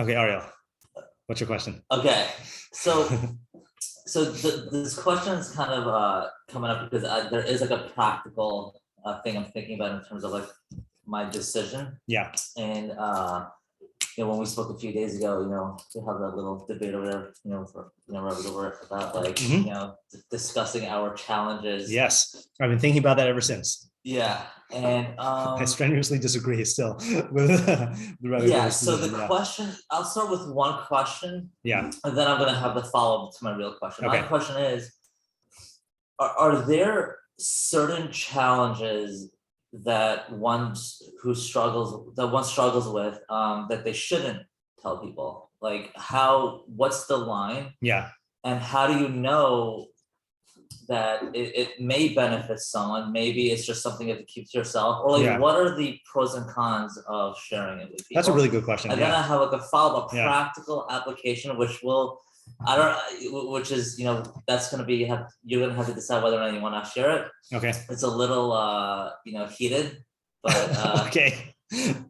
Okay, Ariel, what's your question? Okay, so this question is kind of coming up because there is like a practical thing I'm thinking about in terms of like my decision. Yeah. And when we spoke a few days ago, we have that little debate over there, Rebbi about like discussing our challenges. Yes, I've been thinking about that ever since. Yeah, and I strenuously disagree still with the Rebbi. Yeah, so the question, I'll start with one question. Yeah. And then I'm going to have the follow-up to my real question. Okay. My question is, are there certain challenges that one struggles with that they shouldn't tell people? Like what's the line? Yeah. And how do you know that it may benefit someone? Maybe it's just something you have to keep to yourself, or like what are the pros and cons of sharing it with people? That's a really good question. And then I have like a follow-up practical application, which is that's going to be you're going to have to decide whether or not you want to share it. Okay. It's a little heated, but okay.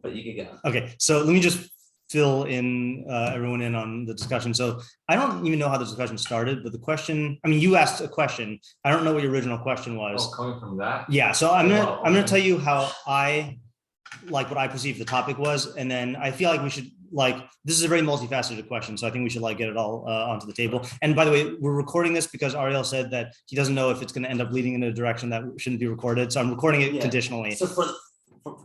But you could go. Okay, so let me just fill everyone in on the discussion. So I don't even know how the discussion started, but the question, you asked a question. I don't know what your original question was. Oh, coming from that? Yeah, so I'm gonna tell you how what I perceive the topic was, and then I feel like we should this is a very multifaceted question, so I think we should get it all onto the table. And by the way, we're recording this because Ariel said that he doesn't know if it's going to end up leading in a direction that shouldn't be recorded, so I'm recording it conditionally. So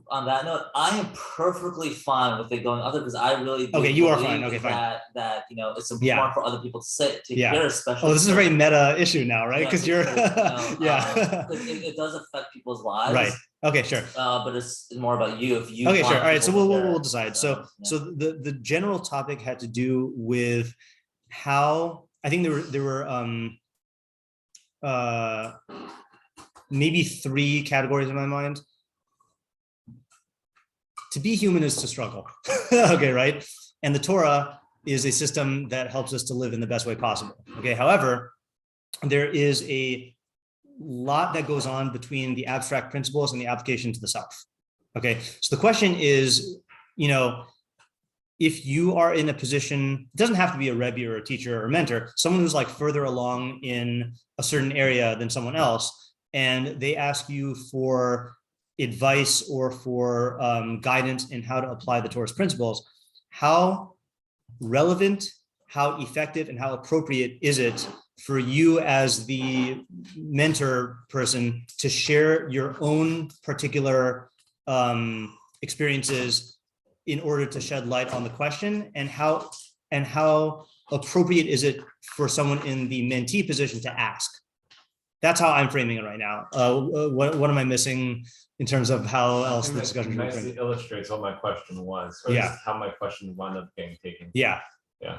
on that note, I am perfectly fine with it going other because I really do you are fine. Okay, fine. That it's important for other people to hear, especially. Oh, this is a very meta issue now, right? Because you're it does affect people's lives, right? Okay, sure. But it's more about you. If you sure. All right, so we'll decide. So the general topic had to do with how I think there were maybe 3 categories in my mind. To be human is to struggle. Okay, right? And the Torah is a system that helps us to live in the best way possible. Okay, however, there is a lot that goes on between the abstract principles and the application to the self. Okay, so the question is, if you are in a position, it doesn't have to be a Rebbi or a teacher or a mentor, someone who's further along in a certain area than someone else, and they ask you for advice or for guidance in how to apply the Torah's principles, how relevant, how effective, and how appropriate is it for you as the mentor person to share your own particular experiences in order to shed light on the question, and how appropriate is it for someone in the mentee position to ask? That's how I'm framing it right now. What am I missing in terms of how else the discussion nicely illustrates what my question was, or how my question wound up getting taken. Yeah.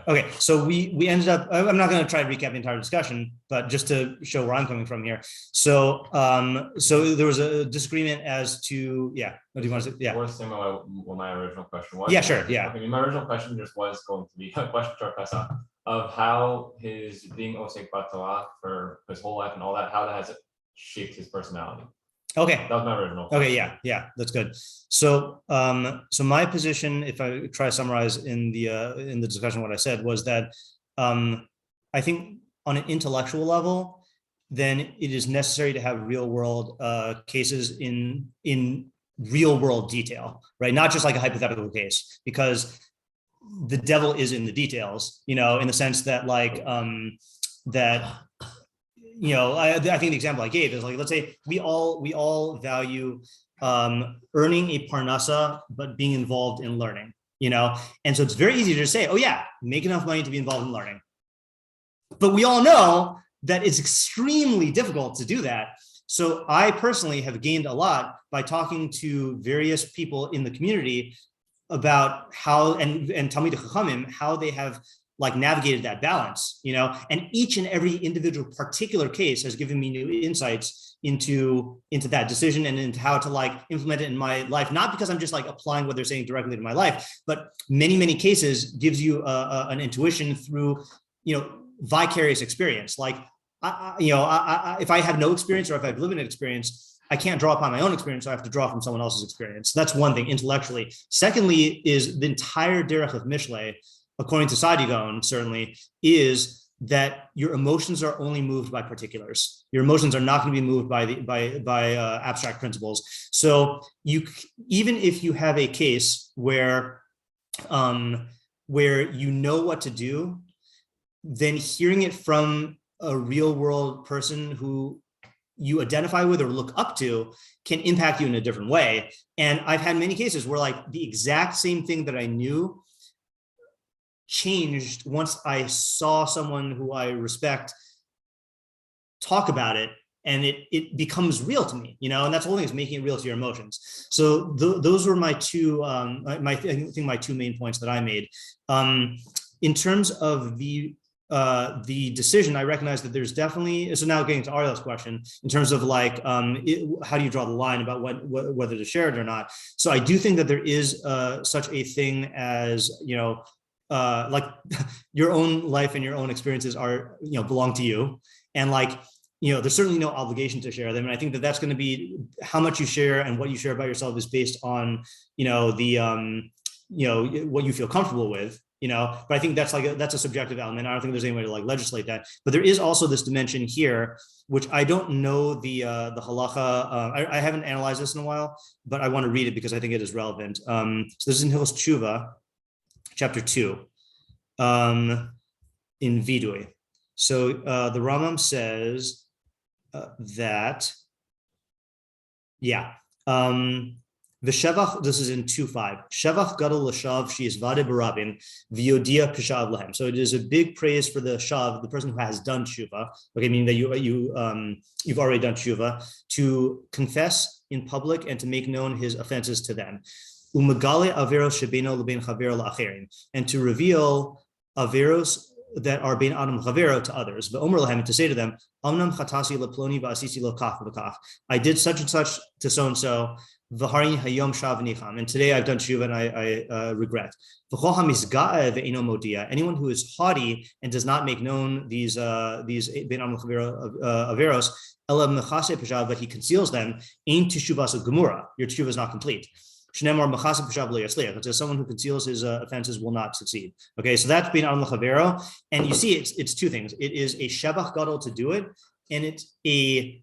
Okay, so we ended up, I'm not going to try to recap the entire discussion, but just to show where I'm coming from here. So there was a disagreement as to, what do you want to say? Yeah. Or similar what my original question was. Yeah, sure, yeah. Okay, my original question just was going to be a question to our Professor of how his being Osek Batala for his whole life and all that, how that has shaped his personality. Okay. That was my original question. Okay, yeah, that's good. So my position, if I try to summarize in the discussion what I said, was that I think on an intellectual level, then it is necessary to have real world cases in real world detail, right? Not just like a hypothetical case, because the devil is in the details, in the sense that I think the example I gave is let's say we all value earning a parnasa, but being involved in learning, and so it's very easy to say, make enough money to be involved in learning. But we all know that it's extremely difficult to do that. So I personally have gained a lot by talking to various people in the community about how, and Talmidei Chachamim, how they have navigated that balance, and each and every individual particular case has given me new insights into that decision and into how to implement it in my life, not because I'm just applying what they're saying directly to my life, but many cases gives you an intuition through, vicarious experience. If I have no experience or if I have limited experience, I can't draw upon my own experience, so I have to draw from someone else's experience. That's one thing intellectually. Secondly, is the entire derech of Mishle, according to Sadigon, certainly, is that your emotions are only moved by particulars. Your emotions are not going to be moved by abstract principles. So even if you have a case where you know what to do, then hearing it from a real world person who you identify with or look up to can impact you in a different way. And I've had many cases where like the exact same thing that I knew changed once I saw someone who I respect talk about it, and it becomes real to me, and that's the whole thing, is making it real to your emotions. So those were my two, I think my two main points that I made. In terms of the decision, I recognize that there's definitely, so now getting to Ariel's question, in terms of like, how do you draw the line about whether to share it or not? So I do think that there is such a thing as, like your own life and your own experiences are, belong to you. And like, there's certainly no obligation to share them. And I think that that's going to be how much you share, and what you share about yourself is based on, what you feel comfortable with, but I think that's a subjective element. I don't think there's any way to like legislate that, but there is also this dimension here, which I don't know the halacha. I haven't analyzed this in a while, but I want to read it because I think it is relevant. So this is in Hilchos Tשוba, chapter 2, in Vidui. So the Rambam says that, V'shevach, this is in 2:5. Shevach gadol l'shav she'izvade barabim v'yodia pishav lahem. So it is a big praise for the shav, the person who has done tshuva. Okay, meaning that you've already done tshuva, to confess in public and to make known his offenses to them. Umegale averos shebeno lebein chavero la'acherim, and to reveal averos that are bein adam chavero to others. V'omer lahem, to say to them, Amnam chatasi leploni v'asisi lo kach v'kach. I did such and such to so and so. V'harini hayom shav nicham, and today I've done tshuva and I regret. V'chol hamizga'eh ve'eno modia. Anyone who is haughty and does not make known these bein adam chavero averos, ela mechase peshav, but he conceals them. Ein teshuvas gemura. Your tshuva is not complete. Shneimar mechase peshav lo yatzliach. It says someone who conceals his offenses will not succeed. Okay, so that's bein adam chavero, and you see it's two things. It is a shevach gadol to do it, and it's a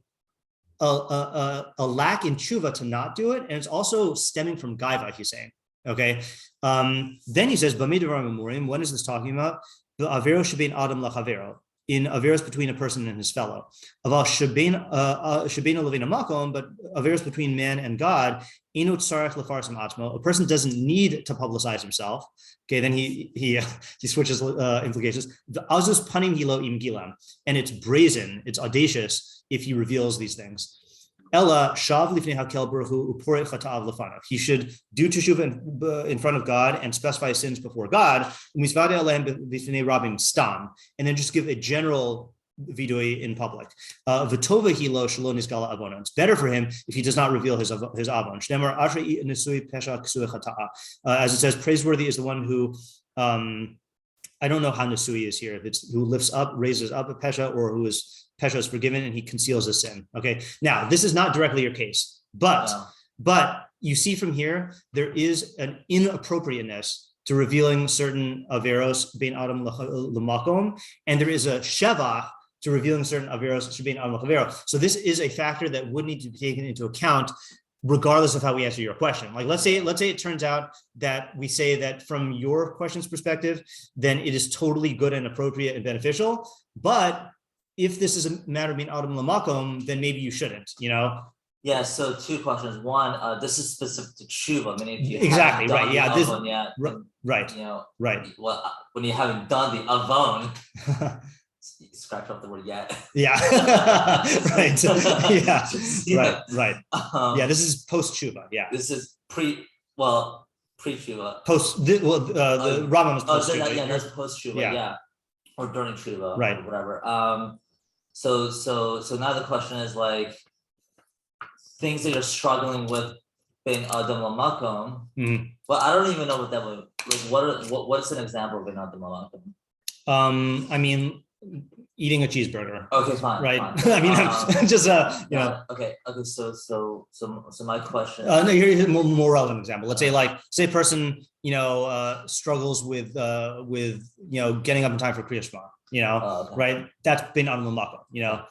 lack in tshuva to not do it, and it's also stemming from gaiva, he's saying. Okay, then he says, when is this talking about? The avero shebein adam lachavero, in averos between a person and his fellow. Aval shebein levin makom, but averos between man and God. Inut sarach lefarsim atmo. A person doesn't need to publicize himself. Okay, then he switches implications. The azus panim hilo im gilam, and it's brazen, it's audacious if he reveals these things. Ella shav lifnei hakel baruchu uporei chata'av lefanav. He should do teshuvah in front of God and specify sins before God. Umisvadei alehem b'fnei rabim stam, and then just give a general vidui in public. V'tova hilo shelo nizgala avona. It's better for him if he does not reveal his avon. Shnemar ashrei nisui pesha ksui chata'a. As it says, praiseworthy is the one who, I don't know how nisui is here. If it's who lifts up, raises up a pesha, or who is pesha is forgiven and he conceals a sin. Okay. Now this is not directly your case, but you see from here there is an inappropriateness to revealing certain averos bein adam l'makom, and there is a shevach to revealing certain averos bein adam l'chavero. So this is a factor that would need to be taken into account, regardless of how we answer your question. Like let's say it turns out that we say that from your question's perspective, then it is totally good and appropriate and beneficial. But if this is a matter of being adam l'makom, then maybe you shouldn't, Yeah, so two questions. One, this is specific to tshuva. I mean, if you exactly haven't right, done yeah, the avon yet, right, right. Well, when you haven't done the avon, scratch off the word yet. Yeah, right. Yeah, right. Yeah, this is post tshuva. Yeah, this is pre-tshuva. The Rambam is post tshuva. Yeah, that's post tshuva. Yeah, or during tshuva, right? Or whatever. So now the question is like, things that you're struggling with being adam l'makom. Well, I don't even know what that would like. What's an example of being adam l'makom? I mean, eating a cheeseburger. Okay, fine. Right. Fine. I mean, I'm just you know. Okay. So my question. No, here's a more relevant example. Let's say say a person, struggles with getting up in time for Kriya Shema, Okay. right? That's bin an l'makom, Now,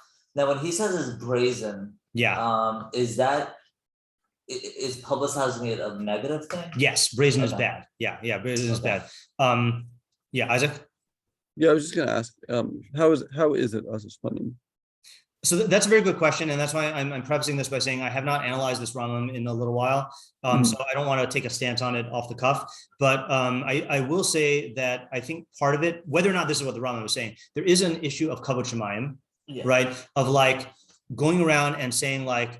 when he says it's brazen, Yeah. Is publicizing it a negative thing? Yes, brazen is Okay. bad. Yeah, brazen is Okay. bad. Yeah, Isaac. Yeah, I was just gonna ask, how is it as responding? So that's a very good question, and that's why I'm prefacing this by saying I have not analyzed this Rambam in a little while, so I don't want to take a stance on it off the cuff. But I will say that I think part of it, whether or not this is what the Rambam was saying, there is an issue of kavod shemayim, Yeah. right? Of going around and saying I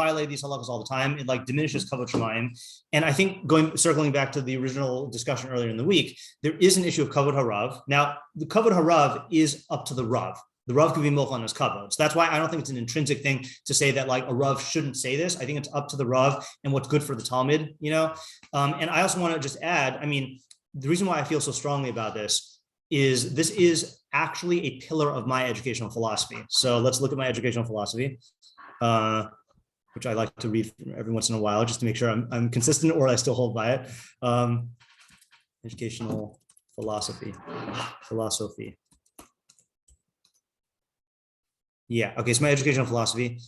violate these halakhas all the time. It diminishes kavod shemayim. And I think circling back to the original discussion earlier in the week, there is an issue of kavod harav. Now, the kavod harav is up to the Rav. The Rav could be milk on his kavod. So that's why I don't think it's an intrinsic thing to say that a Rav shouldn't say this. I think it's up to the Rav and what's good for the Talmud, And I also want to just add, the reason why I feel so strongly about this is actually a pillar of my educational philosophy. So let's look at my educational philosophy, which I like to read every once in a while, just to make sure I'm consistent or I still hold by it. Educational philosophy. Yeah, okay, so my educational philosophy,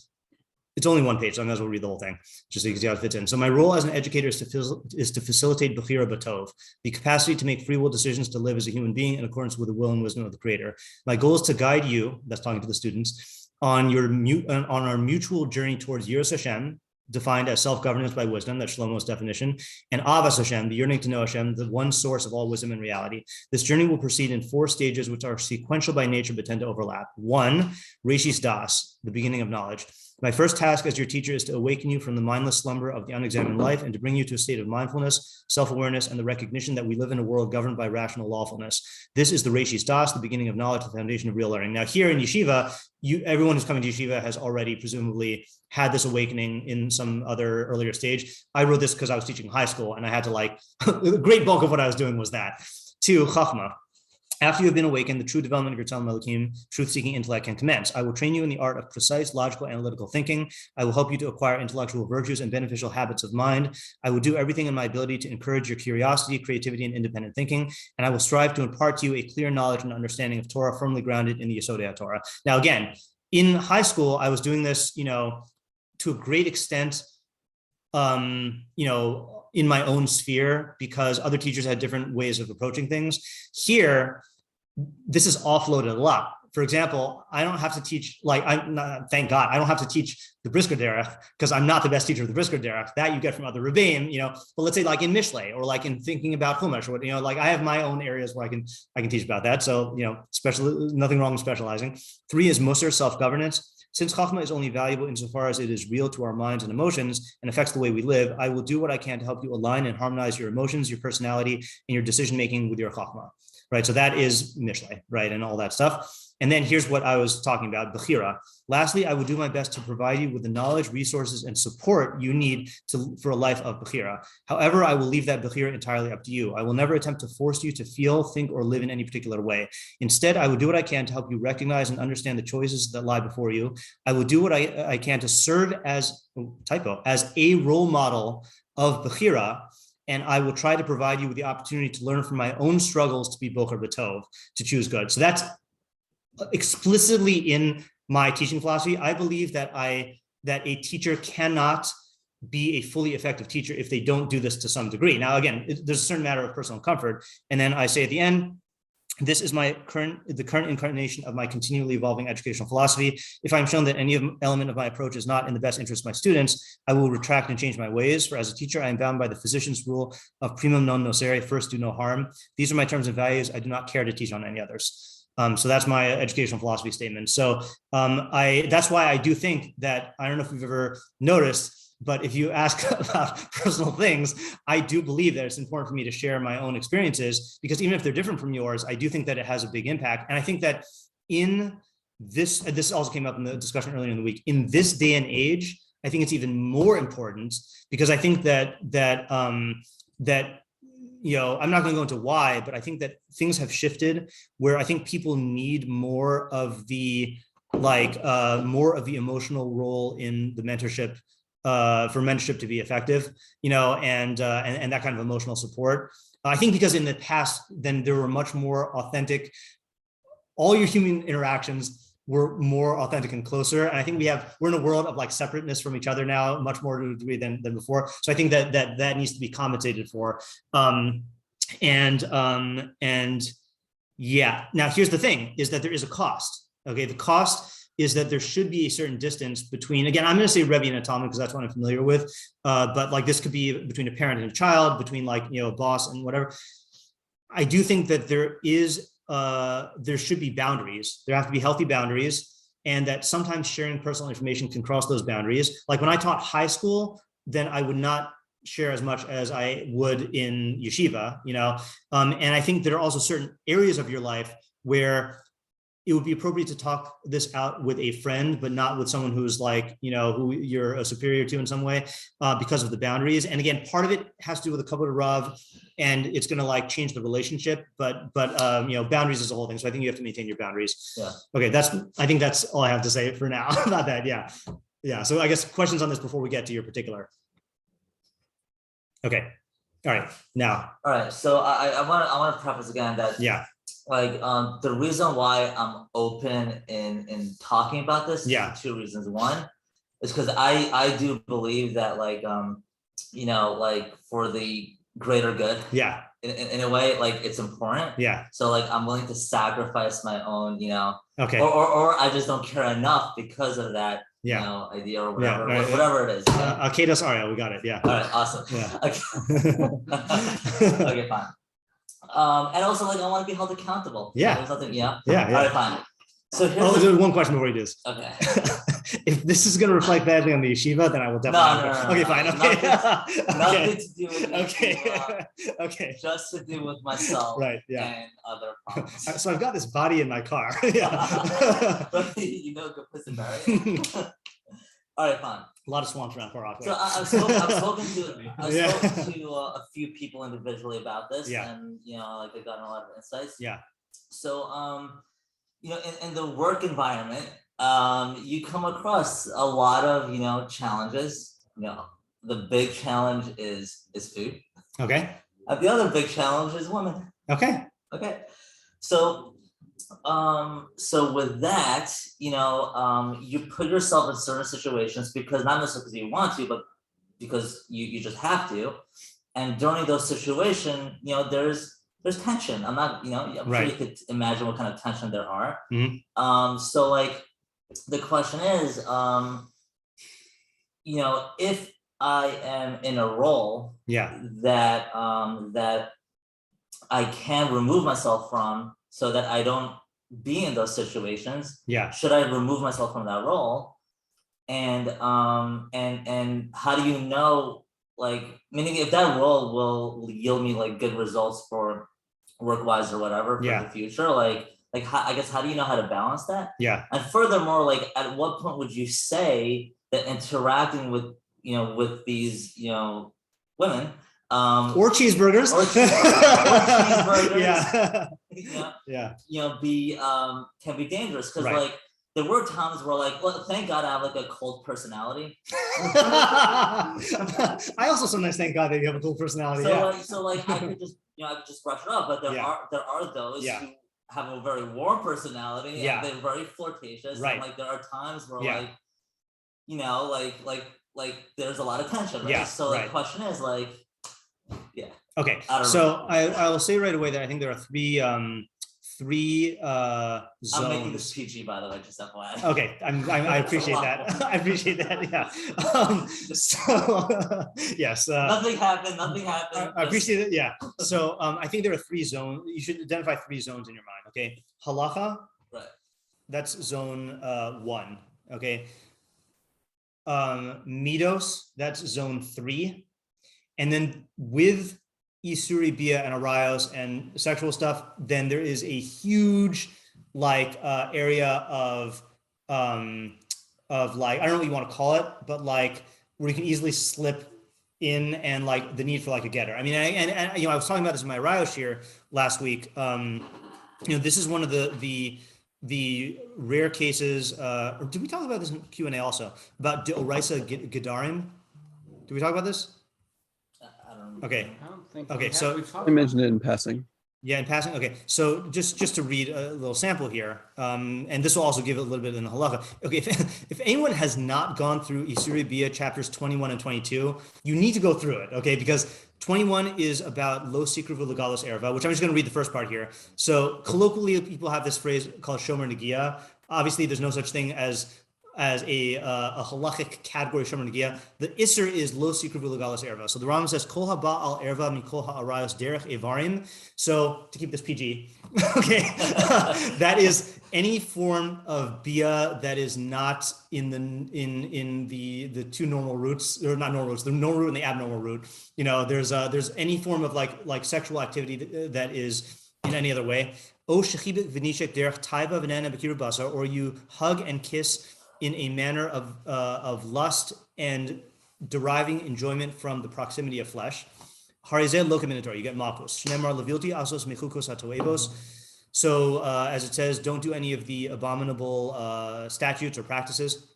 it's only one page, so I might as well read the whole thing, just so you can see how it fits in. So my role as an educator is to facilitate Bechira B'Tov, the capacity to make free will decisions to live as a human being in accordance with the will and wisdom of the Creator. My goal is to guide you, that's talking to the students, on our mutual journey towards Yiras Hashem, defined as self-governance by wisdom, that's Shlomo's definition, and Avas Hashem, the yearning to know Hashem, the one source of all wisdom and reality. This journey will proceed in 4 stages, which are sequential by nature, but tend to overlap. 1, Reshis Das, the beginning of knowledge. My first task as your teacher is to awaken you from the mindless slumber of the unexamined life and to bring you to a state of mindfulness, self-awareness, and the recognition that we live in a world governed by rational lawfulness. This is the Reshis Das, the beginning of knowledge, the foundation of real learning. Now here in yeshiva, everyone who's coming to yeshiva has already presumably had this awakening in some other earlier stage. I wrote this because I was teaching high school and I had to the great bulk of what I was doing was that. 2, Chachma. After you have been awakened, the true development of your Talmud Elohim, truth-seeking intellect can commence. I will train you in the art of precise, logical, analytical thinking. I will help you to acquire intellectual virtues and beneficial habits of mind. I will do everything in my ability to encourage your curiosity, creativity, and independent thinking. And I will strive to impart to you a clear knowledge and understanding of Torah firmly grounded in the Yesodei Torah. Now, again, in high school, I was doing this, to a great extent, in my own sphere, because other teachers had different ways of approaching things. Here, this is offloaded a lot. For example, I don't have to teach, thank God, I don't have to teach the Brisker Derech because I'm not the best teacher of the Brisker Derech. That you get from other Rebbeim, but let's say in Mishlei or in thinking about Chumash, or I have my own areas where I can teach about that. So, nothing wrong with specializing. 3 is Musar, self-governance. Since Chachma is only valuable insofar as it is real to our minds and emotions and affects the way we live, I will do what I can to help you align and harmonize your emotions, your personality, and your decision-making with your Chachma, right? So that is Mishlei, right? And all that stuff. And then here's what I was talking about, Bechira. Lastly, I will do my best to provide you with the knowledge, resources, and support you need for a life of Bechira. However, I will leave that Bechira entirely up to you. I will never attempt to force you to feel, think, or live in any particular way. Instead, I will do what I can to help you recognize and understand the choices that lie before you. I will do what I can to serve as a role model of Bechira, and I will try to provide you with the opportunity to learn from my own struggles to be Bocher B'Tov, to choose good. So that's explicitly in my teaching philosophy. I believe that a teacher cannot be a fully effective teacher if they don't do this to some degree. Now, again, there's a certain matter of personal comfort. And then I say at the end, this is the current incarnation of my continually evolving educational philosophy. If I'm shown that any element of my approach is not in the best interest of my students, I will retract and change my ways. For as a teacher, I am bound by the physician's rule of primum non nocere, first do no harm. These are my terms and values. I do not care to teach on any others. So that's my educational philosophy statement. So that's why I do think that, I don't know if we've ever noticed, but if you ask about personal things, I do believe that it's important for me to share my own experiences, because even if they're different from yours, I do think that it has a big impact. And I think that in this also came up in the discussion earlier in the week, in this day and age, I think it's even more important, because I think that I'm not going to go into why, but I think that things have shifted where I think people need more of the emotional role in the mentorship for mentorship to be effective, and that kind of emotional support. I think because in the past, then there were much more authentic, all your human interactions were more authentic and closer. And I think we're in a world of like separateness from each other now, much more to a degree than before. So I think that needs to be compensated for. Yeah, now here's the thing is that there is a cost. Okay, the cost is that there should be a certain distance between, again, I'm going to say Rebbi and Atomic because that's what I'm familiar with. But like this could be between a parent and a child, between like, a boss and whatever. I do think that there should be boundaries. There have to be healthy boundaries, and that sometimes sharing personal information can cross those boundaries. Like when I taught high school, then I would not share as much as I would in yeshiva, and I think there are also certain areas of your life where it would be appropriate to talk this out with a friend, but not with someone who's like, who you're a superior to in some way, because of the boundaries. And again, part of it has to do with a couple of Rav, and it's going to like change the relationship, but boundaries is a whole thing. So I think you have to maintain your boundaries. Yeah. Okay. I think that's all I have to say for now about that. Yeah. Yeah. So I guess questions on this before we get to your particular. Okay. All right. Now. All right. So I want to preface again that the reason why I'm open in talking about this is for two reasons. One is because I do believe that for the greater good. Yeah. In a way, it's important. Yeah. So I'm willing to sacrifice my own, Okay. Or I just don't care enough because of that. Yeah. Idea or whatever, whatever it is. Kedas Aria, we got it. Yeah. All right. Awesome. Yeah. Okay. Okay, fine. And also I want to be held accountable. Yeah. There's nothing. Yeah. All right, fine. So there's one question before you do this. Okay. If this is going to reflect badly on the yeshiva, then I will definitely. No. Okay, fine. Okay. Nothing to do with okay. Okay. Just to do with myself. Right. Yeah. And other problems. So I've got this body in my car. Yeah. But go put some berry. All right, fine. A lot of swamps around Far Rock. So I've spoken to a few people individually about this, and they've gotten a lot of insights. Yeah. So in the work environment, you come across a lot of challenges. The big challenge is food. Okay. The other big challenge is women. Okay. Okay. So with that, you put yourself in certain situations because not necessarily because you want to, but because you just have to. And during those situations, there's tension. I'm not, I'm sure you could imagine what kind of tension there are. Mm-hmm. So the question is, if I am in a role that I can remove myself from so that I don't be in those situations, should I remove myself from that role? And how do you know, meaning if that role will yield me good results for work-wise or whatever for the future, how do you know how to balance that? Yeah. And furthermore, at what point would you say that interacting with with these women or cheeseburgers can be dangerous because there were times where well, thank God I have a cold personality. I also sometimes thank God that you have a cold personality. So I could just I could just brush it off, but there are those who have a very warm personality and they're very flirtatious. And there are times where there's a lot of tension. Right? So the question is okay. So I will say right away that I think there are three zones. I'm making this PG, by the way, just FYI. Okay, I appreciate that. I appreciate that. Yeah. Yes. Nothing happened. I appreciate it. Yeah. So I think there are three zones. You should identify three zones in your mind. Okay. Halacha. Right. That's zone 1. Okay. Midos. That's zone 3. And then with Isuri, Biya, and Arayos and sexual stuff, then there is a huge area of I don't know what you want to call it, but where you can easily slip in and like the need for like a getter. I mean, and you know, I was talking about this in my Rayos here last week. You know, this is one of the rare cases, or did we talk about this in Q&A also, about Deoraisa Gedarim? Did we talk about this? I don't know. Okay. I don't think Okay, so I mentioned it in passing. yeah, in passing. Okay, so just to read a little sample here, and this will also give it a little bit in the halacha. Okay, if anyone has not gone through Isory Biya chapters 21 and 22, you need to go through it, okay? Because 21 is about lo sikruvu legalos erva, which I'm just going to read the first part here. So colloquially, people have this phrase called shomer negia. Obviously, there's no such thing as a halachic category shomer negia. The isser is lo sikruvu legalos erva. So the Rambam says kol haba al erva mikol ha'arayos derech evarim. So to keep this PG, okay, that is any form of biya that is not in the two normal roots, or not normal roots, the normal root and the abnormal root. You know, there's any form of like sexual activity that is in any other way. O shechibik v'nishek derech taiva v'nana b'kiru basar, or you hug and kiss in a manner of lust and deriving enjoyment from the proximity of flesh. Harizeh lokaminator, you get mapus. Shnemar levilti asos mechukos hatoevos. So as it says, don't do any of the abominable statutes or practices.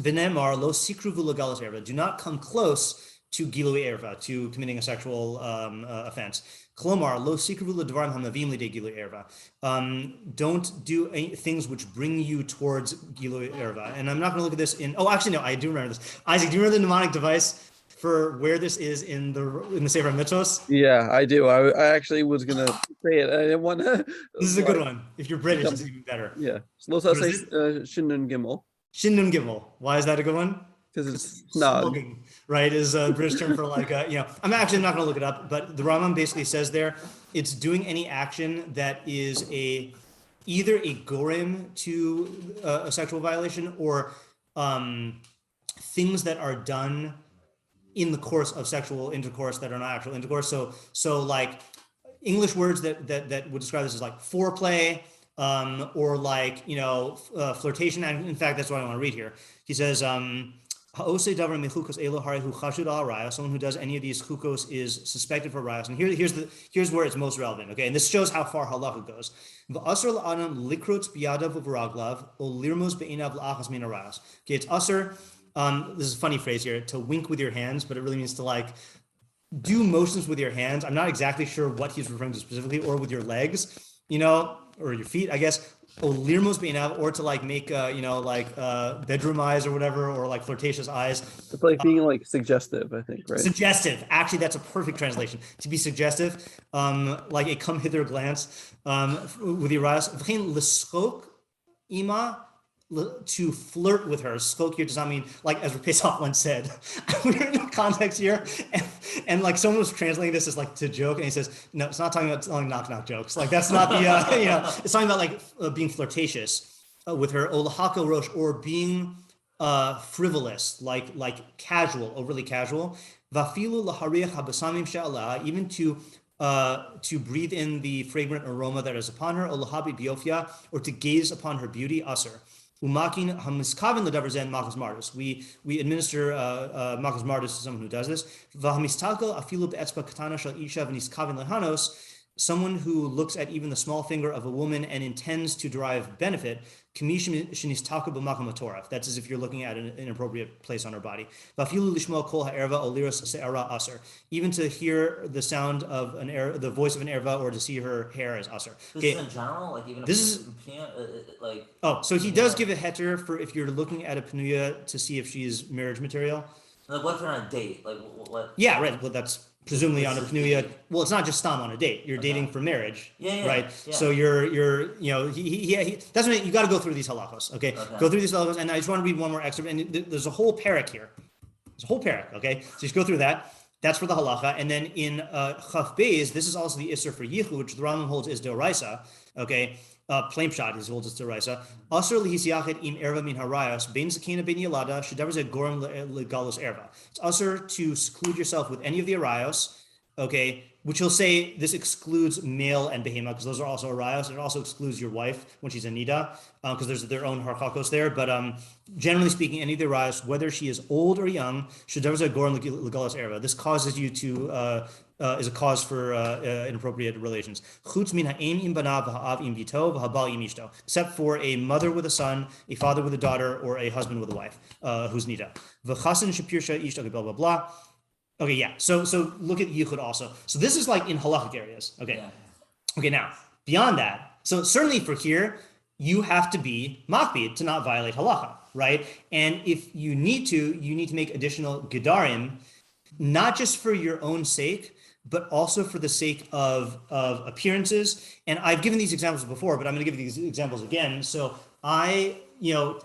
V'nemar lo sikruvu legalos erva. Do not come close to gilui erva, to committing a sexual offense. Klomar lo sikruvu ledvarim hamavim lidei gilui erva. Don't do things which bring you towards gilui erva. And I'm not going to look at this in. Oh, actually, no, I do remember this. Isaac, do you remember the mnemonic device for where this is in the Sefer Mitzvos? Yeah, I do. I actually was gonna say it. I didn't want to. This is a good one. If you're British, it's even better. Yeah, Slosa says Shinun Gimel. Shinun Gimel. Why is that a good one? Because it's not Smoking, right? Is a British term for like you know. I'm actually not going to look it up, but the Rambam basically says there, it's doing any action that is either a gorem to a sexual violation or things that are done in the course of sexual intercourse that are not actual intercourse. So like English words that would describe this as like foreplay, or like, you know, flirtation. And in fact, that's what I want to read here. He says, someone who does any of these chukos is suspected for rayos. And here's where it's most relevant. Okay, and this shows how far halacha goes. Okay, it's usher. This is a funny phrase here, to wink with your hands, but it really means to like do motions with your hands. I'm not exactly sure what he's referring to specifically, or with your legs, you know, or your feet, I guess. Or to like make you know, like bedroom eyes or whatever, or like flirtatious eyes. It's like being like suggestive, I think, right? Suggestive. Actually, that's a perfect translation. To be suggestive, like a come hither glance with your eyes. To flirt with her. Skok here does not mean, like, as Pesach once said, we're in the context here, and like someone was translating this as like to joke, and he says, no, it's not talking about telling knock jokes. Like that's not the, you know, it's talking about like being flirtatious with her, olahaka rosh, or being frivolous, like casual, overly casual. Vafilu lahariach habasamim she'ala, even to breathe in the fragrant aroma that is upon her, olahabi biofia, or to gaze upon her beauty, aser. Umakin hamiskaven ledavar zen machas mardus. We administer machas mardus to someone who does this. V'hamistalkel afilu be'etzba katana shel isha v'niskaven lehanos. Someone who looks at even the small finger of a woman and intends to derive benefit. That's as if you're looking at an inappropriate place on her body. Even to hear the sound of the voice of an erva, or to see her hair as aser. This is in general, like even this is like. Oh, so he does give a heter for if you're looking at a penuya to see if she's marriage material. Like what if you're on a date? Like what? Yeah, right. Well, that's presumably on a penuya. Well, it's not just stam on a date. You're dating for marriage, right? Yeah. So you're you know, he that's what you got to go through these halachos. Okay, go through these halachos, and I just want to read one more excerpt. And there's a whole parak here. There's a whole parak. Okay, so just go through that. That's for the halacha, and then in chaf beis, this is also the isser for yichud, which the Rambam holds is deoraisa. Okay. Plain shot, his holds is deraisa. Asur lihisiachet im erva min harayos bein zakina bein yalada shedavar ze gorem legalos erva. It's asur to seclude yourself with any of the arayos, okay, which he'll say this excludes male and behema, because those are also arayos. It also excludes your wife when she's a nida, because there's their own harchakos there. But generally speaking, any of the arayos, whether she is old or young, this causes you to is a cause for inappropriate relations. Except for a mother with a son, a father with a daughter, or a husband with a wife who's nida. Blah blah blah. Okay, yeah. So look at yichud also. So this is like in halachic areas. Okay. Yeah. Okay, now beyond that, so certainly for here, you have to be makpid to not violate halacha, right? And if you need to make additional gedarim, not just for your own sake, but also for the sake of appearances. And I've given these examples before, but I'm going to give these examples again. So I,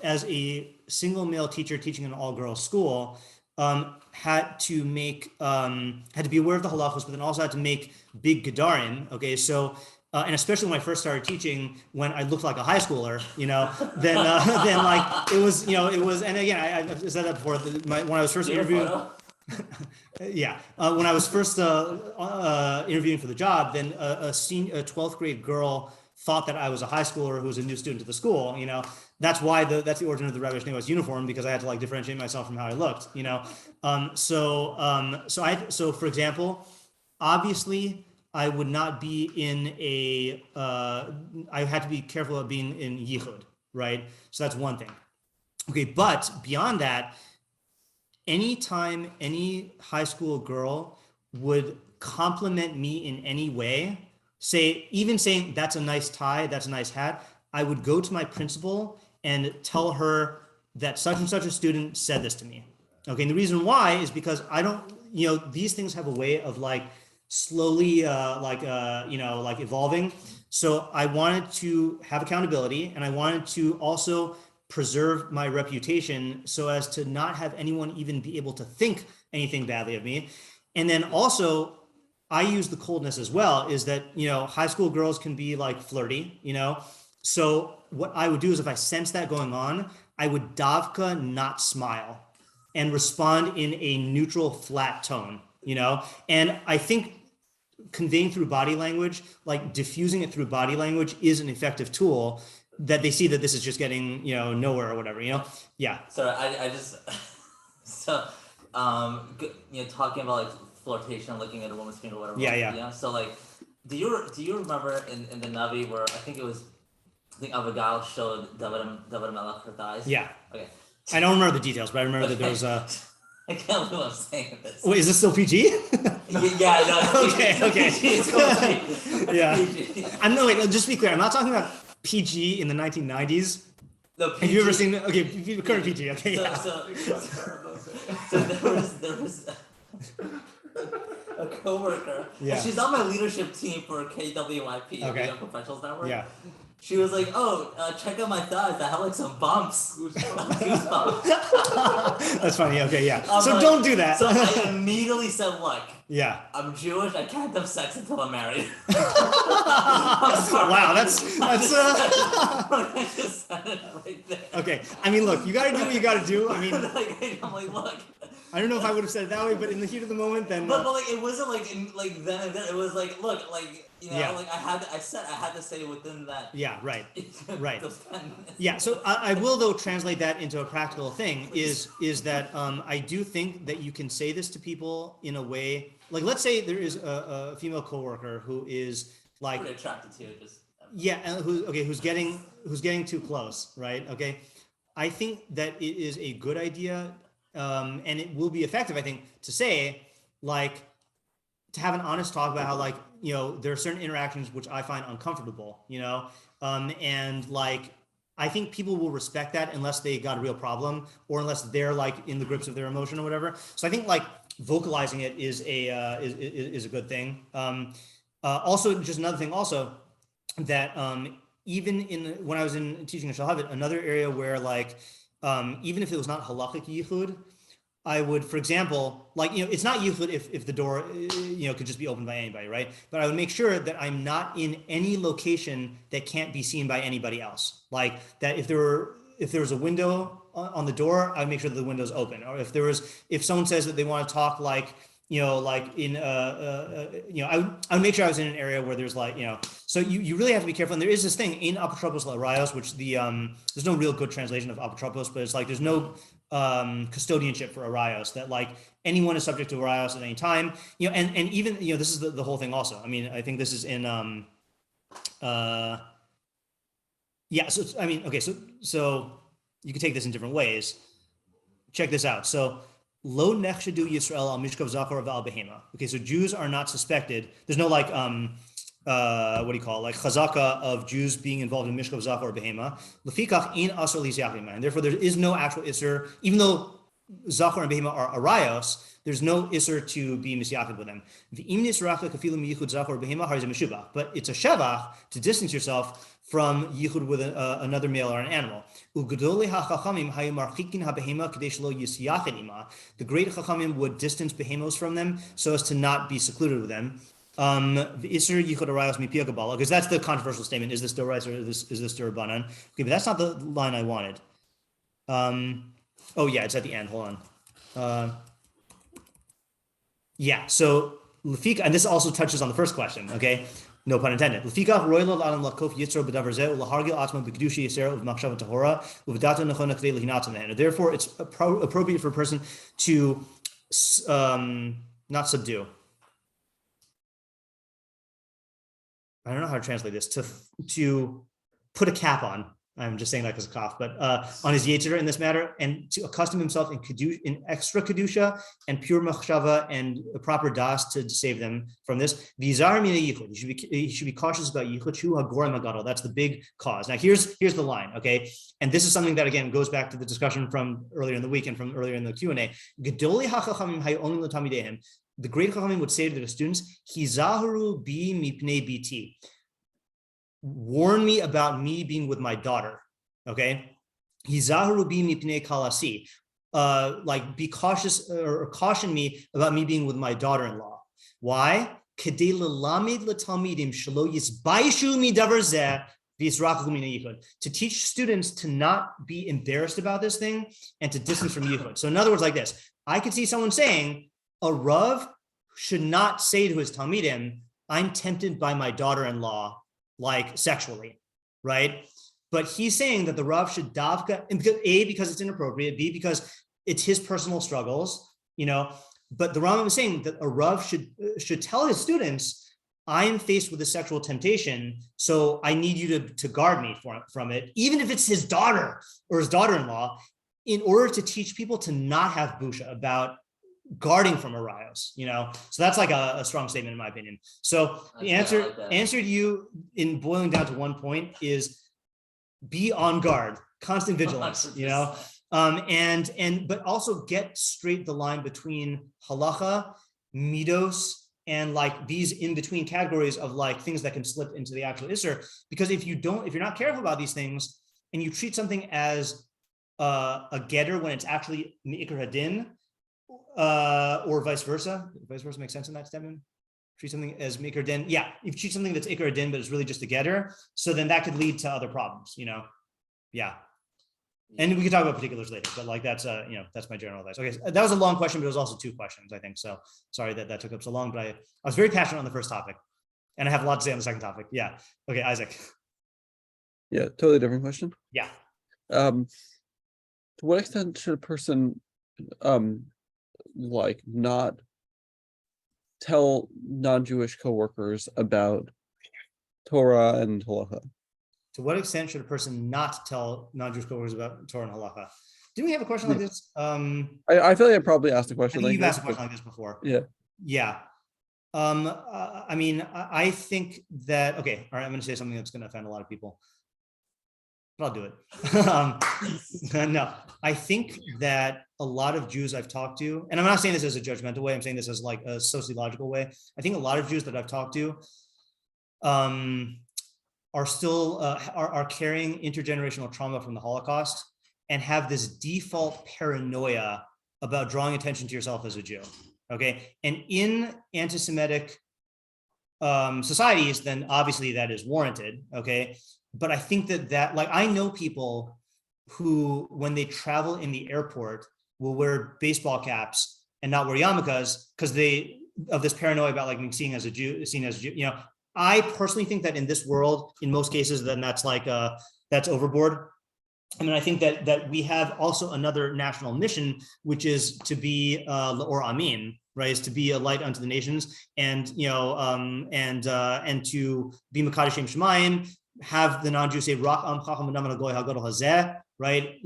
as a single male teacher teaching in an all-girls school, had to be aware of the halachos, but then also had to make big gedarim. Okay, so and especially when I first started teaching, when I looked like a high schooler, then like it was, and again, I've said that before. When I was first interviewing. Yeah, when I was first interviewing for the job, then a 12th grade girl thought that I was a high schooler who was a new student to the school. That's why that's the origin of the Rebbi Shneiwas uniform, because I had to like differentiate myself from how I looked. So for example, obviously I would not be in I had to be careful of being in yichud, right? So that's one thing. Okay, but beyond that, anytime any high school girl would compliment me in any way, even saying that's a nice tie, that's a nice hat, I would go to my principal and tell her that such and such a student said this to me. Okay, and the reason why is because I don't, these things have a way of like slowly evolving. So I wanted to have accountability, and I wanted to also preserve my reputation so as to not have anyone even be able to think anything badly of me. And then also I use the coldness as well, is that, high school girls can be like flirty, So what I would do is if I sense that going on, I would davka not smile and respond in a neutral, flat tone, And I think conveying through body language, like diffusing it through body language, is an effective tool that they see that this is just getting, nowhere or whatever, Yeah. So I just, talking about like flirtation, looking at a woman's screen or whatever. Yeah. So like, do you remember in the Navi where I think Abigail showed David Melech her thighs? Yeah. Okay. I don't remember the details, but I remember that there was a. I can't believe I'm saying this. Wait, is this still PG? Yeah, no. Okay. It's PG. Yeah. PG. Just to be clear, I'm not talking about PG in the 1990s. No, PG. Have you ever seen? Okay, current PG. Okay. So there was a coworker. Yeah. And she's on my leadership team for KWYP, okay. Young Professionals Network. Yeah. She was like, check out my thighs. I have like some bumps. Goosebumps. That's funny. Okay, yeah. So like, don't do that. So I immediately said, look, yeah, I'm Jewish. I can't have sex until I'm married. I'm sorry. Wow, that's. I just said it right there. Okay, I mean, look, you gotta do what you gotta do. I mean, I'm like, look. I don't know if I would have said it that way, but in the heat of the moment, then. But like it wasn't like then and then. It was like, look, like. Like I had to say within that. Yeah, right. Yeah, so I will though translate that into a practical thing is that I do think that you can say this to people in a way, like let's say there is a female coworker who is like pretty attracted to you, just who's getting too close, right? Okay, I think that it is a good idea, and it will be effective, I think, to say like to have an honest talk about how like. There are certain interactions which I find uncomfortable, and like, I think people will respect that unless they got a real problem or unless they're like in the grips of their emotion or whatever. So I think like vocalizing it is a good thing. Also, just another thing also that even when I was in teaching in Shalhavit, another area where like, even if it was not halachic yichud, I would, for example, like, it's not yichud if the door, could just be opened by anybody, right? But I would make sure that I'm not in any location that can't be seen by anybody else. Like that if there was a window on the door, I would make sure that the window's open. Or if someone says that they want to talk like, like in, I would make sure I was in an area where there's like, so you really have to be careful. And there is this thing in apotropos l'arayos, which there's no real good translation of apotropos, but it's like, there's no custodianship for arayos, that like anyone is subject to arayos at any time, and even, this is the whole thing also. I mean, I think this is in, so you can take this in different ways. Check this out. So, Lo nechshadu Yisrael al mishkav zachor v'al behema. Okay, so Jews are not suspected. There's no like like chazaka of Jews being involved in mishkav zachor or behema. Lefikach ein asur lisyachim, and therefore there is no actual isur, even though zachor and behema are arayos. There's no isur to be misyachid with them. But it's a shevach to distance yourself from yichud with another male or an animal. The great chachamim would distance behemos from them so as to not be secluded with them. Because that's the controversial statement. Is this d'oraisa or is this d'Rabbanan? Okay, but that's not the line I wanted. It's at the end. Hold on. So Lefika, and this also touches on the first question, okay? No pun intended. And therefore, it's appropriate for a person to not subdue. I don't know how to translate this. To put a cap on. I'm just saying that because of cough, but on his yetzer in this matter, and to accustom himself in extra kedusha and pure machshava and a proper das to save them from this. V'zar mina yichud. He should be cautious about yichud. Shu hagorem hagadol. That's the big cause. Now here's the line, okay? And this is something that again goes back to the discussion from earlier in the week and from earlier in the Q&A. Gedolei hachachamim hayonim l'tamidehem. The great chachamim would say to the students, Hizaharu bi mipnei biti. Warn me about me being with my daughter, okay? Hizaharu bi mipnei kalasi. Like be cautious or caution me about me being with my daughter-in-law. Why? Kedei l'lamed l'talmidim shelo yisbaishu midavar zeh v'yisrachu min yichud. To teach students to not be embarrassed about this thing and to distance from yichud. So in other words, like this, I could see someone saying a Rav should not say to his talmidim, I'm tempted by my daughter-in-law, like sexually, right? But he's saying that the Rav should davka, because it's inappropriate, B, because it's his personal struggles, but the Rambam is saying that a Rav should tell his students, I'm faced with a sexual temptation, so I need you to guard me from it, even if it's his daughter or his daughter-in-law, in order to teach people to not have busha about guarding from arayos, so that's like a strong statement in my opinion. So the answer to you in boiling down to one point is be on guard, constant vigilance, but also get straight the line between halacha, midos, and like these in between categories of like things that can slip into the actual isser. Because if you're not careful about these things and you treat something as a getter when it's actually me'ikar hadin, or vice versa. Vice versa makes sense in that statement. Treat something as ikar din. Yeah, if you treat something that's ikar din, but it's really just a getter, so then that could lead to other problems, Yeah. And we can talk about particulars later, but like that's that's my general advice. Okay, so that was a long question, but it was also two questions, I think. So sorry that took up so long, but I was very passionate on the first topic, and I have a lot to say on the second topic. Yeah. Okay, Isaac. Yeah, totally different question. Yeah. To what extent should a person like not tell non-Jewish coworkers about Torah and halacha? To what extent should a person not tell non-Jewish coworkers about Torah and halacha? Didn't we have a question like this? I feel like I probably asked a question like this. You've asked a question like this before. Yeah. Yeah. I mean, I think that, okay, all right, I'm going to say something that's going to offend a lot of people, but I'll do it. No, I think that a lot of Jews I've talked to, and I'm not saying this as a judgmental way, I'm saying this as like a sociological way. I think a lot of Jews that I've talked to are still are carrying intergenerational trauma from the Holocaust and have this default paranoia about drawing attention to yourself as a Jew. Okay, and in anti-Semitic societies, then obviously that is warranted. Okay, but I think that like I know people who, when they travel in the airport, will wear baseball caps and not wear yarmulkes because of this paranoia about like being seen as a Jew. I personally think that in this world, in most cases, then that's like that's overboard. I mean, I think that we have also another national mission, which is to be or amin, right? Is to be a light unto the nations, and to be Makadashim Shemayim, have the non-Jews say Rak Am Chacham V'Navan Hagoy Hagadol Hazeh, right?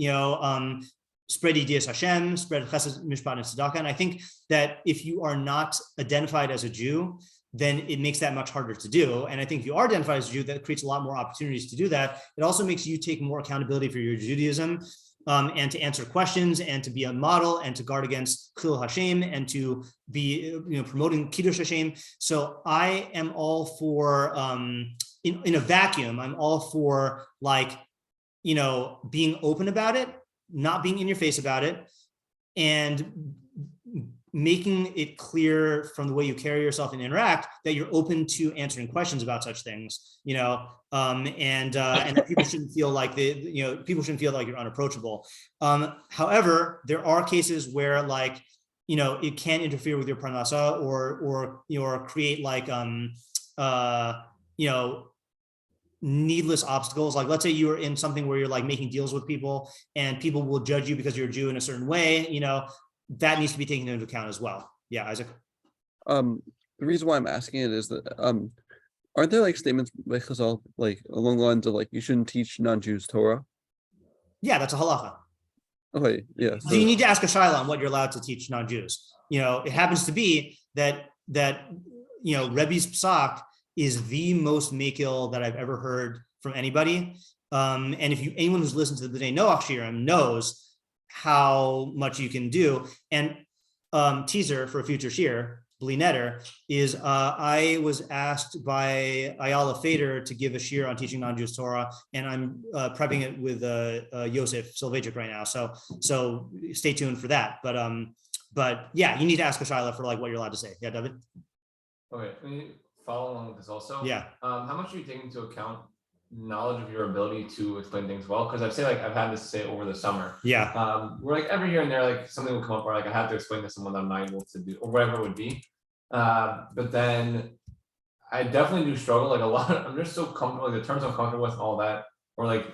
Spread Yedias Hashem, spread Chesed, Mishpat, and Tzedakah. And I think that if you are not identified as a Jew, then it makes that much harder to do. And I think if you are identified as a Jew, that creates a lot more opportunities to do that. It also makes you take more accountability for your Judaism, and to answer questions and to be a model and to guard against Chil Hashem and to be promoting Kiddush Hashem. So I am all for, in a vacuum, I'm all for being open about it, not being in your face about it, and making it clear from the way you carry yourself and interact that you're open to answering questions about such things, and that people shouldn't feel like you're unapproachable. However, there are cases where it can interfere with your parnasa or create needless obstacles. Like, let's say you're in something where you're making deals with people and people will judge you because you're a Jew in a certain way, that needs to be taken into account as well. Yeah, Isaac. The reason why I'm asking it is that aren't there statements by Chazal along the lines of you shouldn't teach non-Jews Torah? Yeah, that's a halacha. Okay, yeah. So you need to ask a shaila on what you're allowed to teach non-Jews. It happens to be that Rebbi's psak is the most makil that I've ever heard from anybody. And if anyone who's listened to the B'nai Noach Shirim knows how much you can do. And teaser for a future shir, Bli Neder, is I was asked by Ayala Fader to give a shir on teaching non-Jews Torah, and I'm prepping it with Yosef Silvejik right now. So stay tuned for that. But yeah, you need to ask a shaila for what you're allowed to say. Yeah, David. Okay, let me follow along with this also. Yeah. How much do you take into account knowledge of your ability to explain things well? Because I've had this say over the summer. Yeah. We're every here and there, something will come up where I have to explain to someone that I'm not able to do, or whatever it would be. But then I definitely do struggle a lot. I'm just so comfortable, the terms I'm comfortable with and all that, or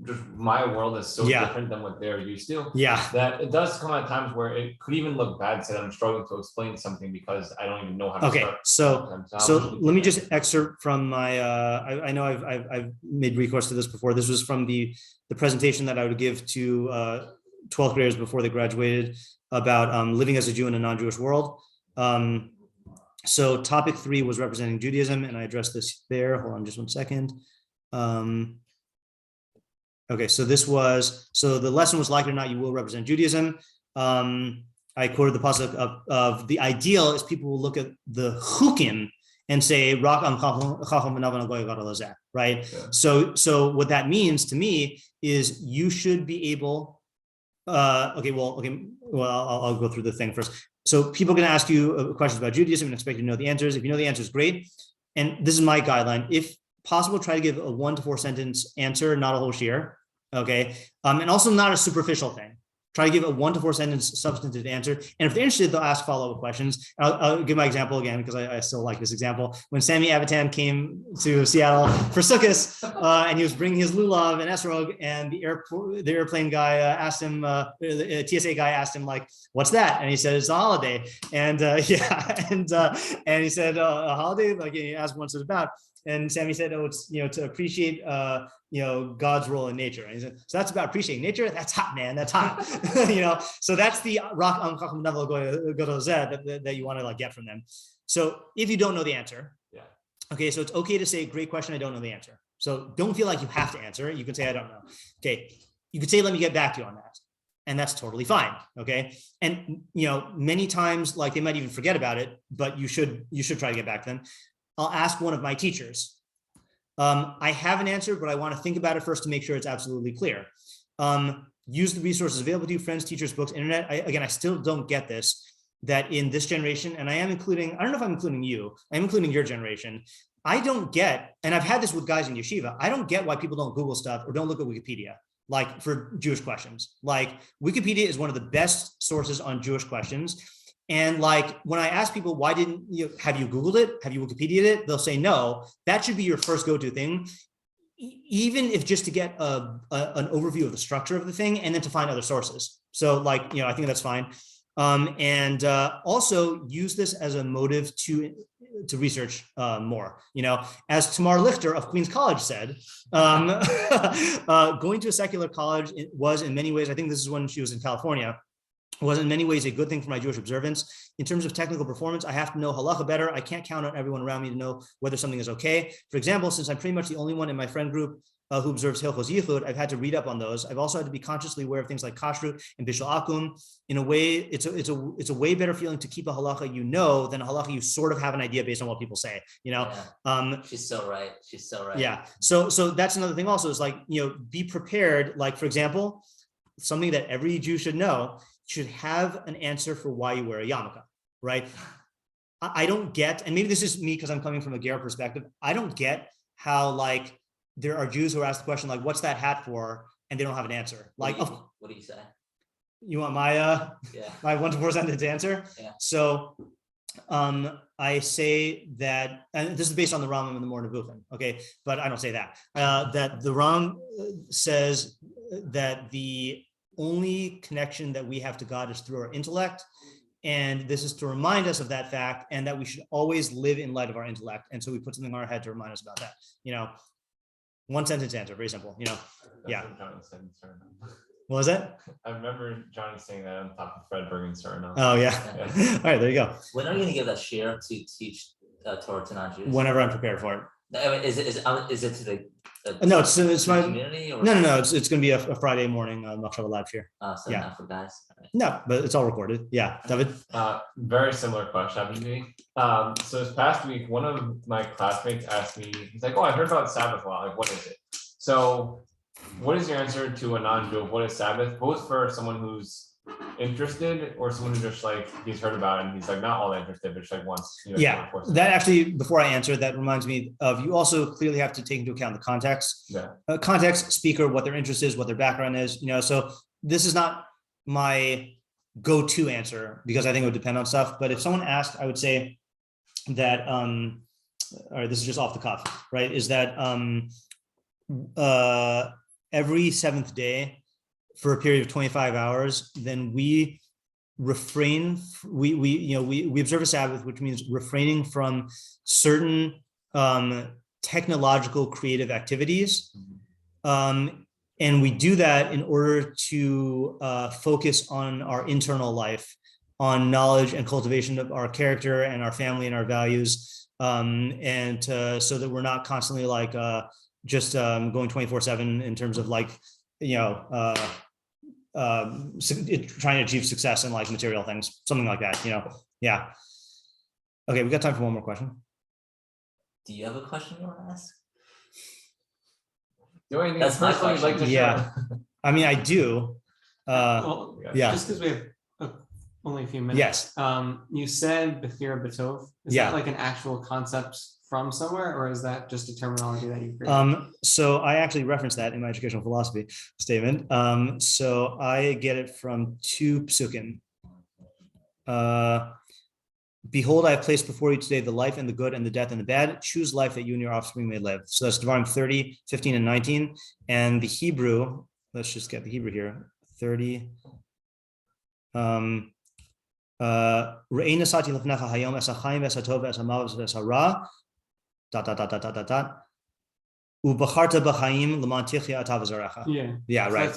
just my world is so different than what they're used to. Yeah. That it does come at times where it could even look bad that I'm struggling to explain something because I don't even know how to start. So let me just excerpt from my I know I've made recourse to this before. This was from the presentation that I would give to 12th graders before they graduated about living as a Jew in a non-Jewish world. So topic 3 was representing Judaism, and I addressed this there. Hold on just one second. Okay, so the lesson was, like it or not, you will represent Judaism. I quoted the pasuk of the ideal is people will look at the chukim and say, Rak am chacham v'navan hagoy hagadol hazeh, right? Yeah. So what that means to me is you should be able, I'll go through the thing first. So people can ask you questions about Judaism and expect you to know the answers. If you know the answers, great. And this is my guideline. If possible, try to give a 1 to 4 sentence answer, not a whole shir. Okay. And also not a superficial thing. Try to give a 1 to 4 sentence substantive answer. And if they're interested, they'll ask follow-up questions. I'll give my example again, because I still like this example. When Sammy Avitan came to Seattle for Sukkot, and he was bringing his lulav and esrog, and the airplane guy asked him, the TSA guy asked him, what's that? And he said, it's a holiday. And and he said, a holiday? He asked what's it about. And Sammy said, oh, it's, to appreciate, God's role in nature. And he said, so that's about appreciating nature? That's hot, man. That's hot. So that's the Rak Am Chacham V'Navan Hagoy Hagadol Hazeh that you want to get from them. So if you don't know the answer, okay, so it's okay to say, great question, I don't know the answer. So don't feel like you have to answer it. You can say, I don't know. Okay. You could say, let me get back to you on that. And that's totally fine. Okay. And, many times, they might even forget about it, but you should try to get back to them. I'll ask one of my teachers. I have an answer, but I want to think about it first to make sure it's absolutely clear. Use the resources available to you, friends, teachers, books, internet. I still don't get this, that in this generation, and I don't know if I'm including you, I'm including your generation. I don't get, and I've had this with guys in yeshiva, I don't get why people don't Google stuff or don't look at Wikipedia, for Jewish questions. Wikipedia is one of the best sources on Jewish questions. And like when I ask people, why didn't you, have you Googled it? Have you Wikipedia'd it? They'll say no. That should be your first go-to thing, even if just to get an overview of the structure of the thing and then to find other sources. So like, I think that's fine. And also use this as a motive to research more. As Tamar Lichter of Queens College said, going to a secular college was in many ways, I think this is when she was in California, was in many ways a good thing for my Jewish observance. In terms of technical performance, I have to know halacha better. I can't count on everyone around me to know whether something is okay. For example, since I'm pretty much the only one in my friend group who observes Hilchos Yichud, I've had to read up on those. I've also had to be consciously aware of things like kashrut and bishul akum. In a way, it's a way better feeling to keep a halacha than a halacha you sort of have an idea based on what people say. She's so right. Yeah. So that's another thing. Also, is like be prepared. Like for example, something that every Jew should know. Should have an answer for why you wear a yarmulke, right? I don't get, and maybe this is me because I'm coming from a Ger perspective. I don't get how like there are Jews who ask the question like, "What's that hat for?" and they don't have an answer. Like, what do you say? You want my my 1-4 sentence answer? Yeah. So, I say that, and this is based on the Rambam in the Moreh Nevuchim, okay? But I don't say that. That the Rambam says that the only connection that we have to God is through our intellect. And this is to remind us of that fact and that we should always live in light of our intellect. And so we put something on our head to remind us about that. 1 sentence answer, very simple, yeah. What was that? I remember Johnny saying that on top of Fred Bergen's Suriname. Oh yeah. All right, there you go. When are you going to give that share to teach Torah to non-Jews? Whenever I'm prepared for it. I mean, is it to the no, it's my community? Or? No. It's going to be a Friday morning Machshava live here. So not for guys. Right. No, but it's all recorded. Yeah, David. Very similar question happened to me. So this past week, one of my classmates asked me, he's like, "Oh, I heard about Sabbath law. Like, what is it?" So, what is your answer to a non-Jew of what is Sabbath, both for someone who's interested or someone who just like he's heard about it and he's like not all that interested, but just like wants that actually, before I answer, that reminds me of, you also clearly have to take into account the context. Context, speaker, what their interest is, what their background is, so this is not my go-to answer because I think it would depend on stuff. But if someone asked, I would say that all right, this is just off the cuff, right? Is that every seventh day for a period of 25 hours, then we refrain, we observe a Sabbath, which means refraining from certain technological creative activities. And we do that in order to focus on our internal life, on knowledge and cultivation of our character and our family and our values, and so that we're not constantly like just going 24/7 in terms of like, trying to achieve success in like material things, something like that, yeah. Okay, we got time for one more question. Do you have a question you want to ask? That's my question. Like to share? I mean, I do. Just because we have only a few minutes. Yes. You said Bechira B'tov. Is that like an actual concept from somewhere, or is that just a terminology that you created? So I actually referenced that in my educational philosophy statement. So I get it from 2 psukim. Behold, I have placed before you today the life and the good and the death and the bad. Choose life that you and your offspring may live. So that's Devarim 30, 15, and 19. And the Hebrew, let's just get the Hebrew here. 30. Re'ei nasati lefnecha hayom es hachayim es hatov es hamav es hara. Ubacharta b'chaim l'man tichya atav zarecha. Yeah, right.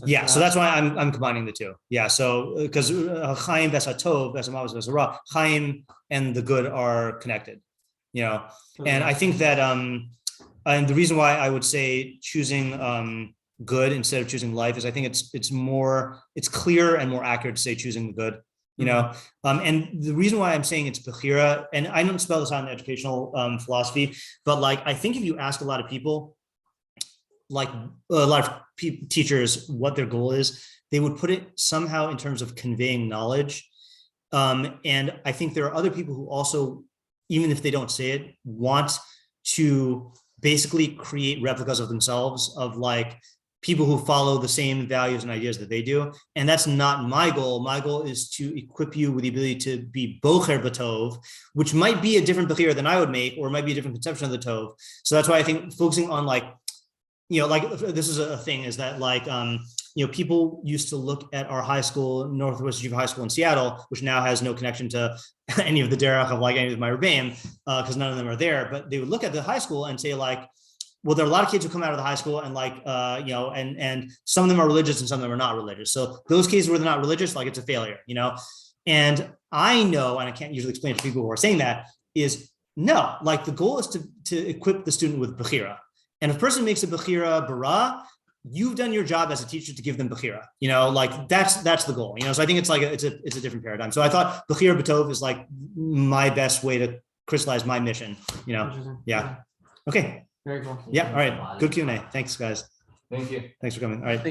Yeah, so that's why I'm combining the two. Yeah, so because chaim ves hatov ves hamav ves hara, chaim and the good are connected. And I think that and the reason why I would say choosing good instead of choosing life is I think it's clearer and more accurate to say choosing the good. And the reason why I'm saying it's Bechira, and I don't spell this out in educational philosophy, but like, I think if you ask a lot of people, like a lot of teachers, what their goal is, they would put it somehow in terms of conveying knowledge. And I think there are other people who also, even if they don't say it, want to basically create replicas of themselves of like people who follow the same values and ideas that they do. And that's not my goal. My goal is to equip you with the ability to be bocher b'tov, which might be a different bechira than I would make, or might be a different conception of the tov. So that's why I think focusing on like, this is a thing, is that like, people used to look at our high school, Northwest Yeshiva High School in Seattle, which now has no connection to any of the derech of like any of my rebbeim, because none of them are there. But they would look at the high school and say like, well, there are a lot of kids who come out of the high school and like, and some of them are religious and some of them are not religious. So those cases where they're not religious, like it's a failure, And I know, and I can't usually explain to people who are saying that, is no, like the goal is to equip the student with bechira. And if a person makes a bechira bara, you've done your job as a teacher to give them bechira. Like that's the goal. So I think it's like it's a different paradigm. So I thought bechira b'tov is like my best way to crystallize my mission. Yeah. Okay. Very cool. Yeah. All right. Good Q&A. Thanks, guys. Thank you. Thanks for coming. All right.